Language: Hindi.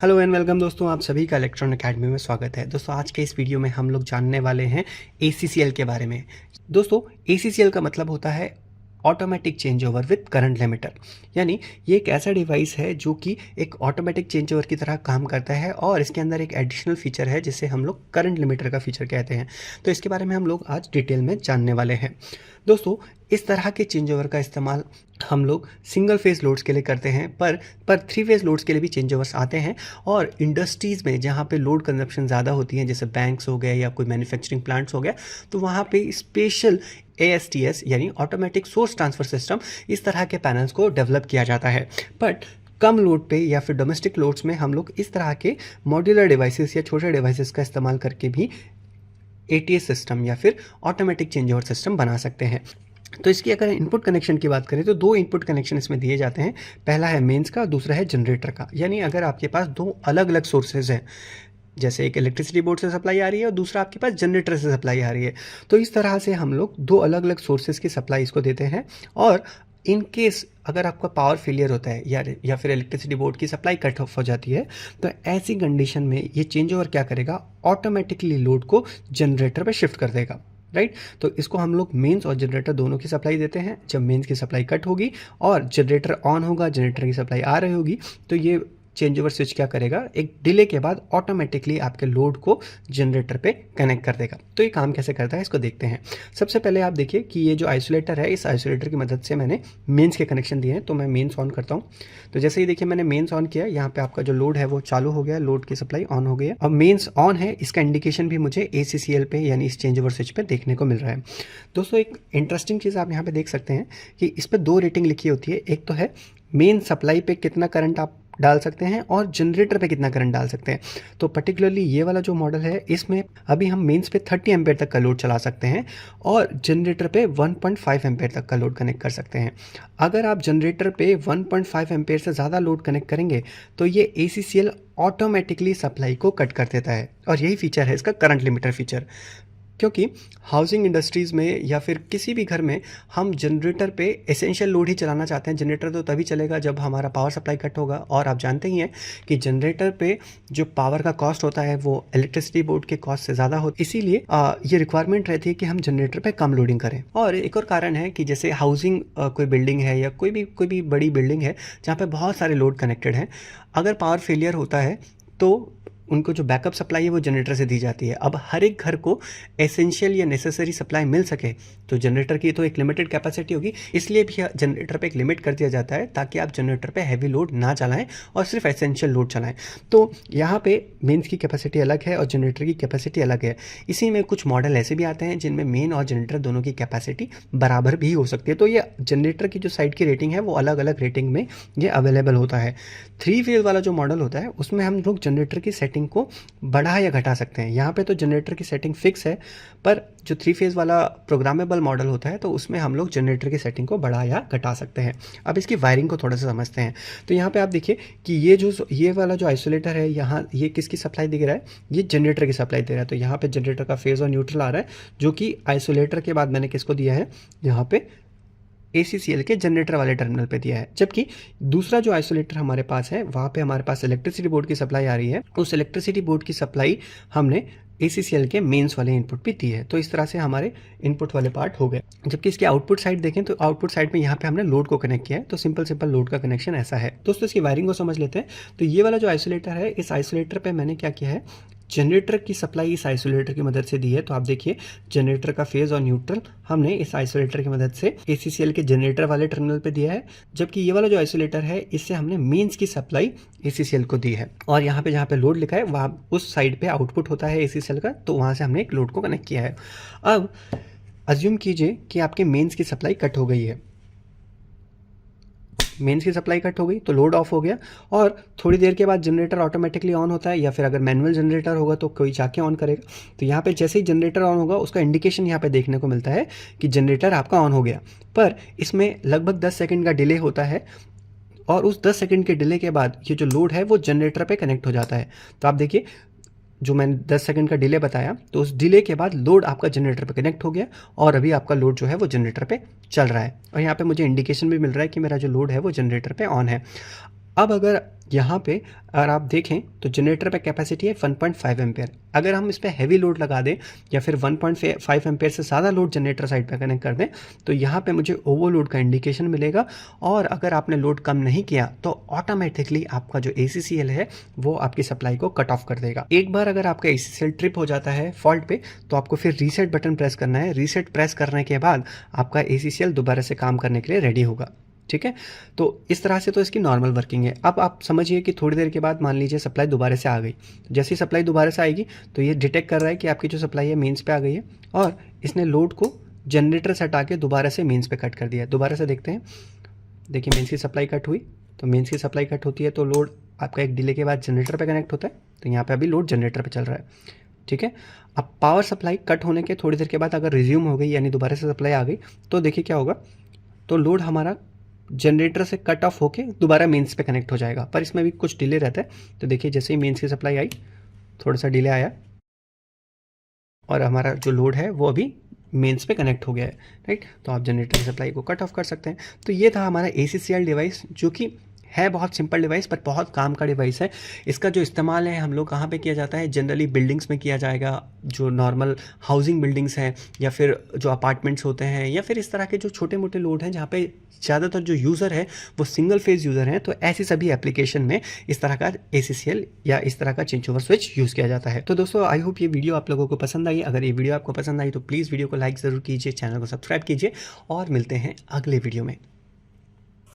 हेलो एंड वेलकम दोस्तों, आप सभी का इलेक्ट्रॉन एकेडमी में स्वागत है। दोस्तों आज के इस वीडियो में हम लोग जानने वाले हैं ACCL के बारे में। दोस्तों ACCL का मतलब होता है automatic change over with current limiter, यानी ये एक ऐसा डिवाइस है जो कि एक ऑटोमेटिक चेंज ओवर की तरह काम करता है और इसके अंदर एक एडिशनल फीचर है जिसे हम लोग करंट लिमिटर का फीचर कहते हैं। तो इसके बारे में हम लोग आज डिटेल में जानने वाले हैं। दोस्तों इस तरह के चेंज ओवर का इस्तेमाल हम लोग सिंगल फेज लोड्स के लिए करते हैं, पर थ्री फेज लोड्स के लिए भी चेंज ओवर्स आते हैं। और इंडस्ट्रीज़ में जहाँ पे लोड कंजप्शन ज़्यादा होती है, जैसे बैंक्स हो गए या कोई मैन्युफैक्चरिंग प्लांट्स हो गया, तो वहाँ पे स्पेशल ASTS यानी ऑटोमेटिक सोर्स ट्रांसफ़र सिस्टम इस तरह के पैनल्स को डेवलप किया जाता है। बट कम लोड पे या फिर डोमेस्टिक लोड्स में हम लोग इस तरह के मॉड्यूलर डिवाइसेस या छोटे डिवाइसेस का इस्तेमाल करके भी ATS सिस्टम या फिर ऑटोमेटिक चेंज ओवर सिस्टम बना सकते हैं। तो इसकी अगर इनपुट कनेक्शन की बात करें तो दो इनपुट कनेक्शन इसमें दिए जाते हैं। पहला है मेंस का, दूसरा है जनरेटर का। यानी अगर आपके पास दो अलग अलग सोर्सेज हैं, जैसे एक इलेक्ट्रिसिटी बोर्ड से सप्लाई आ रही है और दूसरा आपके पास जनरेटर से सप्लाई आ रही है, तो इस तरह से हम लोग दो अलग अलग सोर्सेज की सप्लाई इसको देते हैं। और इन केस अगर आपका पावर फेलियर होता है या फिर इलेक्ट्रिसिटी बोर्ड की सप्लाई कट ऑफ हो जाती है, तो ऐसी कंडीशन में ये चेंज ओवर क्या करेगा, ऑटोमेटिकली लोड को जनरेटर पे शिफ्ट कर देगा। राइट, तो इसको हम लोग मेंस और जनरेटर दोनों की सप्लाई देते हैं। जब मेंस की सप्लाई कट होगी और जनरेटर ऑन होगा, जनरेटर की सप्लाई आ रही होगी, तो ये चेंज ओवर स्विच क्या करेगा, एक डिले के बाद ऑटोमेटिकली आपके लोड को जनरेटर पे कनेक्ट कर देगा। तो ये काम कैसे करता है इसको देखते हैं। सबसे पहले आप देखिए कि ये जो आइसोलेटर है, इस आइसोलेटर की मदद से मैंने मेंस के कनेक्शन दिए हैं। तो मैं मेंस ऑन करता हूँ। तो जैसे ही देखिए मैंने मेंस ऑन किया, यहाँ पे आपका जो लोड है वो चालू हो गया, लोड की सप्लाई ऑन हो गई है। अब मेंस ऑन है, इसका इंडिकेशन भी मुझे ACCL पे यानी इस चेंज ओवर स्विच पे देखने को मिल रहा है। दोस्तों एक इंटरेस्टिंग चीज़ आप यहाँ पे देख सकते हैं कि इस पर दो रेटिंग लिखी होती है। एक तो है मेन सप्लाई पे कितना करंट आप डाल सकते हैं और जनरेटर पे कितना करंट डाल सकते हैं। तो पर्टिकुलरली ये वाला जो मॉडल है, इसमें अभी हम मेंस पे 30 एम्पेयर तक का लोड चला सकते हैं और जनरेटर पे 1.5 एम्पेयर तक का लोड कनेक्ट कर सकते हैं। अगर आप जनरेटर पे 1.5 एम्पेयर से ज़्यादा लोड कनेक्ट करेंगे तो ये ACCL ऑटोमेटिकली सप्लाई को कट कर देता है। और यही फीचर है इसका करंट लिमिटर फीचर। क्योंकि हाउसिंग इंडस्ट्रीज़ में या फिर किसी भी घर में हम जनरेटर पे एसेंशियल लोड ही चलाना चाहते हैं। जनरेटर तो तभी चलेगा जब हमारा पावर सप्लाई कट होगा, और आप जानते ही हैं कि जनरेटर पे जो पावर का कॉस्ट होता है वो इलेक्ट्रिसिटी बोर्ड के कॉस्ट से ज़्यादा होता है। इसीलिए ये रिक्वायरमेंट रहती है कि हम जनरेटर पे कम लोडिंग करें। और एक और कारण है कि जैसे हाउसिंग कोई बिल्डिंग है या कोई भी बड़ी बिल्डिंग है जहाँ पे बहुत सारे लोड कनेक्टेड हैं, अगर पावर फेलियर होता है तो उनको जो बैकअप सप्लाई है वो जनरेटर से दी जाती है। अब हर एक घर को एसेंशियल या नेसेसरी सप्लाई मिल सके तो जनरेटर की तो एक लिमिटेड कैपेसिटी होगी, इसलिए भी जनरेटर पे एक लिमिट कर दिया जाता है ताकि आप जनरेटर पे हैवी लोड ना चलाएं और सिर्फ एसेंशियल लोड चलाएं। तो यहाँ पे मेंस की कैपेसिटी अलग है और जनरेटर की कैपेसिटी अलग है। इसी में कुछ मॉडल ऐसे भी आते हैं जिनमें मेन और जनरेटर दोनों की कैपेसिटी बराबर भी हो सकती है। तो ये जनरेटर की जो साइड की रेटिंग है वो अलग अलग रेटिंग में ये अवेलेबल होता है। थ्री फेज वाला जो मॉडल होता है उसमें हम लोग जनरेटर की सेटिंग को बढ़ा या घटा सकते हैं। यहाँ पे तो जनरेटर की सेटिंग फिक्स है, पर जो थ्री फेज वाला प्रोग्रामेबल मॉडल होता है तो उसमें हम लोग जनरेटर की सेटिंग को बढ़ा या घटा सकते हैं। अब इसकी वायरिंग को थोड़ा सा समझते हैं। तो यहाँ पे आप देखिए कि ये वाला जो आइसोलेटर है, यहाँ ये किसकी सप्लाई दे रहा है, ये जनरेटर की सप्लाई दे रहा है। तो यहाँ पे जनरेटर का फेज और न्यूट्रल आ रहा है, जो कि आइसोलेटर के बाद मैंने किसको दिया है, यहाँ पे ACCL के जनरेटर वाले टर्मिनल पे दिया है। जबकि दूसरा जो आइसोलेटर हमारे पास है, वहाँ पे हमारे पास इलेक्ट्रिसिटी बोर्ड की सप्लाई आ रही है। उस इलेक्ट्रिसिटी बोर्ड की सप्लाई हमने ACCL के मेंस वाले इनपुट पे दी है। तो इस तरह से हमारे इनपुट वाले पार्ट हो गए। जबकि इसकी आउटपुट साइड देखें तो आउटपुट साइड में यहाँ पे हमने लोड को कनेक्ट किया है। तो सिंपल लोड का कनेक्शन ऐसा है। दोस्तों इसकी वायरिंग को समझ लेते हैं। तो ये वाला जो आइसोलेटर है, इस आइसोलेटर पे मैंने क्या किया है, जनरेटर की सप्लाई इस आइसोलेटर की मदद से दी है। तो आप देखिए जनरेटर का फेज और न्यूट्रल हमने इस आइसोलेटर की मदद से ACCL के जनरेटर वाले टर्मिनल पे दिया है। जबकि ये वाला जो आइसोलेटर है, इससे हमने मेंस की सप्लाई ACCL को दी है। और यहाँ पे जहाँ पे लोड लिखा है वहाँ उस साइड पे आउटपुट होता है ACCL का, तो वहाँ से हमने एक लोड को कनेक्ट किया है। अब अज्यूम कीजिए कि आपके मेंस की सप्लाई कट हो गई है। मेंस की सप्लाई कट हो गई तो लोड ऑफ हो गया, और थोड़ी देर के बाद जनरेटर ऑटोमेटिकली ऑन होता है, या फिर अगर मैनुअल जनरेटर होगा तो कोई जाके ऑन करेगा। तो यहाँ पे जैसे ही जनरेटर ऑन होगा उसका इंडिकेशन यहाँ पे देखने को मिलता है कि जनरेटर आपका ऑन हो गया। पर इसमें लगभग 10 सेकंड का डिले होता है, और उस 10 सेकंड के डिले के बाद ये जो लोड है वो जनरेटर पे कनेक्ट हो जाता है। तो आप देखिए जो मैंने 10 सेकंड का डिले बताया, तो उस डिले के बाद लोड आपका जनरेटर पे कनेक्ट हो गया और अभी आपका लोड जो है वो जनरेटर पे चल रहा है। और यहाँ पे मुझे इंडिकेशन भी मिल रहा है कि मेरा जो लोड है वो जनरेटर पे ऑन है। अब अगर यहाँ पे अगर आप देखें तो जनरेटर पे कैपेसिटी है 1.5 एम्पेयर। अगर हम इस पे हैवी लोड लगा दें या फिर 1.5 एम्पेयर से ज़्यादा लोड जनरेटर साइड पे कनेक्ट कर दें तो यहाँ पे मुझे ओवरलोड का इंडिकेशन मिलेगा। और अगर आपने लोड कम नहीं किया तो ऑटोमेटिकली आपका जो ACCL है वो आपकी सप्लाई को कट ऑफ कर देगा। एक बार अगर आपका ACCL ट्रिप हो जाता है फॉल्ट पे तो आपको फिर रीसेट बटन प्रेस करना है। रीसेट प्रेस करने के बाद आपका ACCL दोबारा से काम करने के लिए रेडी होगा। ठीक है, तो इस तरह से तो इसकी नॉर्मल वर्किंग है। अब आप समझिए कि थोड़ी देर के बाद मान लीजिए सप्लाई दोबारा से आ गई। जैसे ही सप्लाई दोबारा से आएगी तो ये डिटेक्ट कर रहा है कि आपकी जो सप्लाई है मेंस पे आ गई है और इसने लोड को जनरेटर से हटा के दोबारा से मेंस पे कट कर दिया है। दोबारा से देखते हैं, देखिए मेंस की सप्लाई कट हुई। तो मेंस की सप्लाई कट होती है तो लोड आपका एक डिले के बाद जनरेटर पे कनेक्ट होता है। तो यहाँ पे अभी लोड जनरेटर पे चल रहा है। ठीक है, अब पावर सप्लाई कट होने के थोड़ी देर के बाद अगर रिज्यूम हो गई यानी दोबारा से सप्लाई आ गई तो देखिए क्या होगा, तो लोड हमारा जनरेटर से कट ऑफ होके दोबारा मेंस पे कनेक्ट हो जाएगा। पर इसमें भी कुछ डिले रहता है। तो देखिए जैसे ही मेंस की सप्लाई आई थोड़ा सा डिले आया और हमारा जो लोड है वो अभी मेंस पे कनेक्ट हो गया है। राइट, तो आप जनरेटर की सप्लाई को कट ऑफ कर सकते हैं। तो ये था हमारा ACCL डिवाइस, जो कि है बहुत सिंपल डिवाइस पर बहुत काम का डिवाइस है। इसका जो इस्तेमाल है हम लोग कहाँ पे किया जाता है, जनरली बिल्डिंग्स में किया जाएगा, जो नॉर्मल हाउसिंग बिल्डिंग्स हैं या फिर जो अपार्टमेंट्स होते हैं या फिर इस तरह के जो छोटे मोटे लोड हैं जहाँ पे ज़्यादातर जो यूज़र है वो सिंगल फेज यूज़र हैं। तो ऐसी सभी एप्लीकेशन में इस तरह का ACCL या इस तरह का चेंज ओवर स्विच यूज़ किया जाता है। तो दोस्तों आई होप ये वीडियो आप लोगों को पसंद आई। अगर ये वीडियो आपको पसंद आई तो प्लीज़ वीडियो को लाइक ज़रूर कीजिए, चैनल को सब्सक्राइब कीजिए और मिलते हैं अगले वीडियो में।